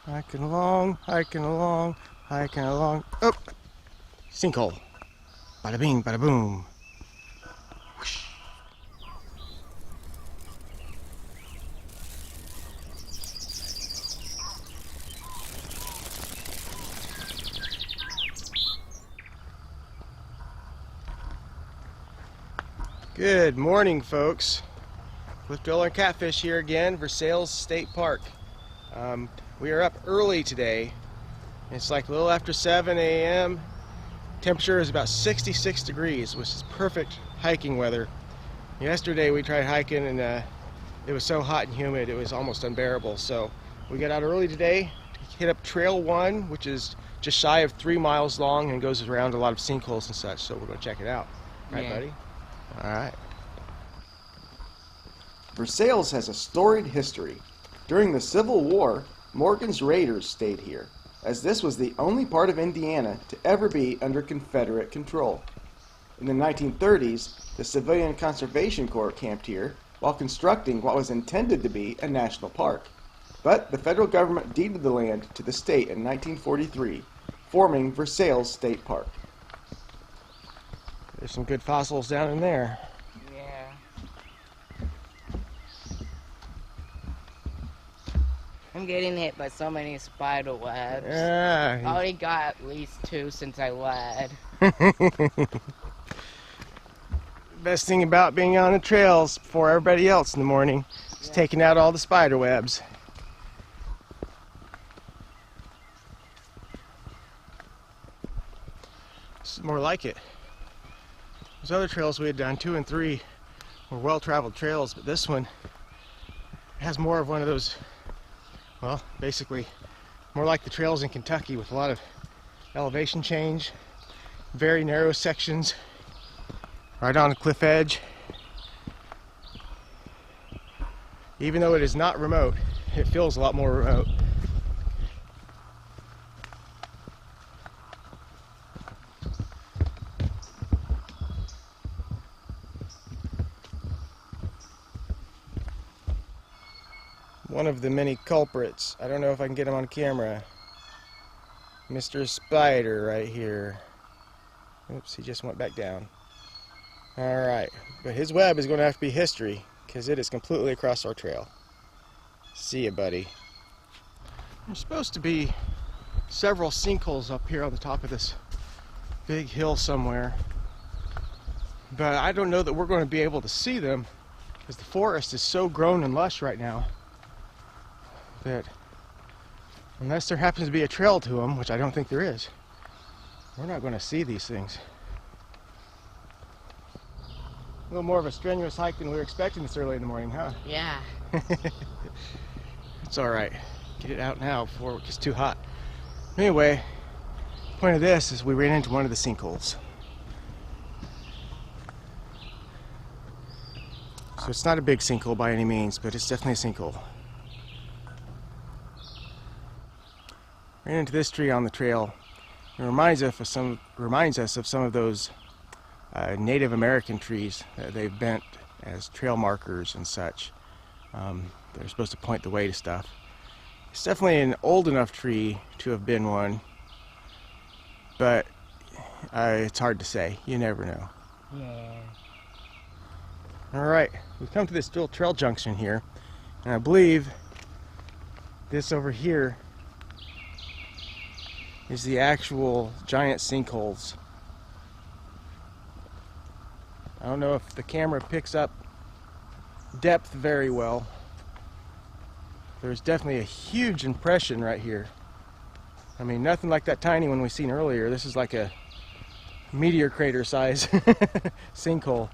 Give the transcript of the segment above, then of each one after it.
Hiking along, hiking along, hiking along. Oh! Sinkhole. Bada bing, bada boom. Whoosh. Good morning, folks. Cliff Dweller and Catfish here again, Versailles State Park. We are up early today. It's like a little after 7 a.m. Temperature is about 66 degrees, which is perfect hiking weather. Yesterday we tried hiking and it was so hot and humid it was almost unbearable. So we got out early today to hit up Trail 1, which is just shy of 3 miles long and goes around a lot of sinkholes and such. So we're going to check it out. Right, buddy? All right. Versailles has a storied history. During the Civil War, Morgan's Raiders stayed here, as this was the only part of Indiana to ever be under Confederate control. In the 1930s, the Civilian Conservation Corps camped here while constructing what was intended to be a national park. But the federal government deeded the land to the state in 1943, forming Versailles State Park. There's some good fossils down in there. Yeah. I'm getting hit by so many spider webs. Yeah. I already got at least 2 since I led. Best thing about being on the trails before everybody else in the morning is taking out all the spider webs. This is more like it. Those other trails we had done, 2 and 3, were well-traveled trails, but this one has more of one of those, well, basically more like the trails in Kentucky with a lot of elevation change, very narrow sections, right on the cliff edge. Even though it is not remote, it feels a lot more remote. One of the many culprits. I don't know if I can get him on camera. Mr. Spider right here. Oops, he just went back down. Alright, but his web is going to have to be history because it is completely across our trail. See ya, buddy. There's supposed to be several sinkholes up here on the top of this big hill somewhere. But I don't know that we're going to be able to see them because the forest is so grown and lush right now that unless there happens to be a trail to them, which I don't think there is, we're not going to see these things. A little more of a strenuous hike than we were expecting this early in the morning, huh? Yeah. It's alright. Get it out now before it gets too hot. Anyway, the point of this is we ran into one of the sinkholes. So it's not a big sinkhole by any means, but it's definitely a sinkhole. Ran into this tree on the trail. It reminds us of some of those Native American trees that they've bent as trail markers and such. They're supposed to point the way to stuff. It's definitely an old enough tree to have been one, but it's hard to say. You never know. Yeah. Alright, we've come to this little trail junction here, and I believe this over here is the actual giant sinkholes. I don't know if the camera picks up depth very well. There's definitely a huge impression right here. I mean, nothing like that tiny one we seen earlier. This is like a meteor crater size sinkhole.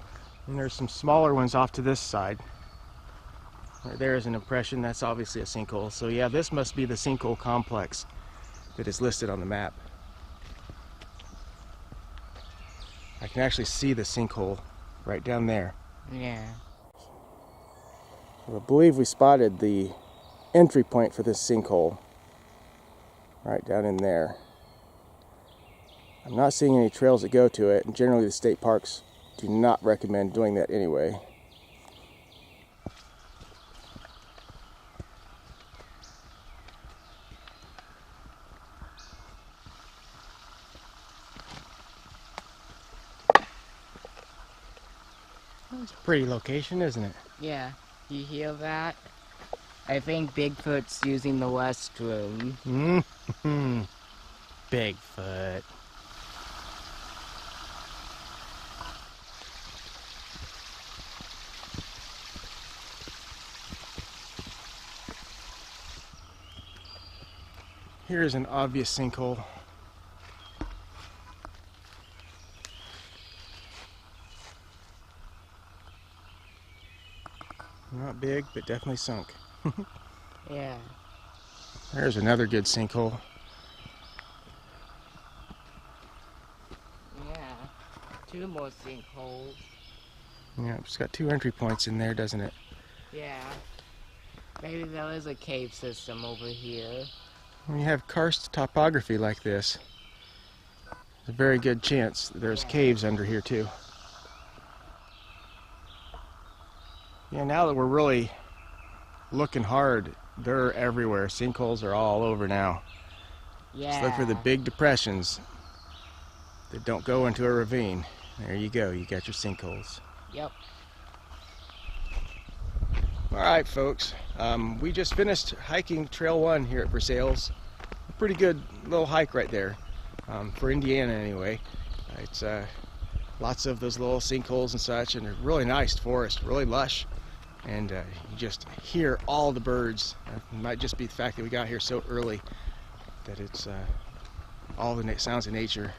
And there's some smaller ones off to this side. Right there is an impression. That's obviously a sinkhole. So yeah, this must be the sinkhole complex that is listed on the map. I can actually see the sinkhole right down there. Yeah. So I believe we spotted the entry point for this sinkhole right down in there. I'm not seeing any trails that go to it, and generally the state parks do not recommend doing that anyway. It's a pretty location, isn't it? Yeah, you hear that? I think Bigfoot's using the restroom. Mm-hmm. Bigfoot. Here's an obvious sinkhole. Not big, but definitely sunk. Yeah. There's another good sinkhole. Yeah. 2 more sinkholes. Yeah, it's got 2 entry points in there, doesn't it? Yeah. Maybe there is a cave system over here. When you have karst topography like this, there's a very good chance that there's Yeah. caves under here too. Yeah, now that we're really looking hard, they're everywhere. Sinkholes are all over now. Yeah. Just look for the big depressions that don't go into a ravine. There you go, you got your sinkholes. Yep. Alright folks, we just finished hiking Trail 1 here at Versailles. A pretty good little hike right there, for Indiana anyway. It's lots of those little sinkholes and such, and a really nice forest, really lush. And you just hear all the birds. It might just be the fact that we got here so early that it's all the sounds of nature.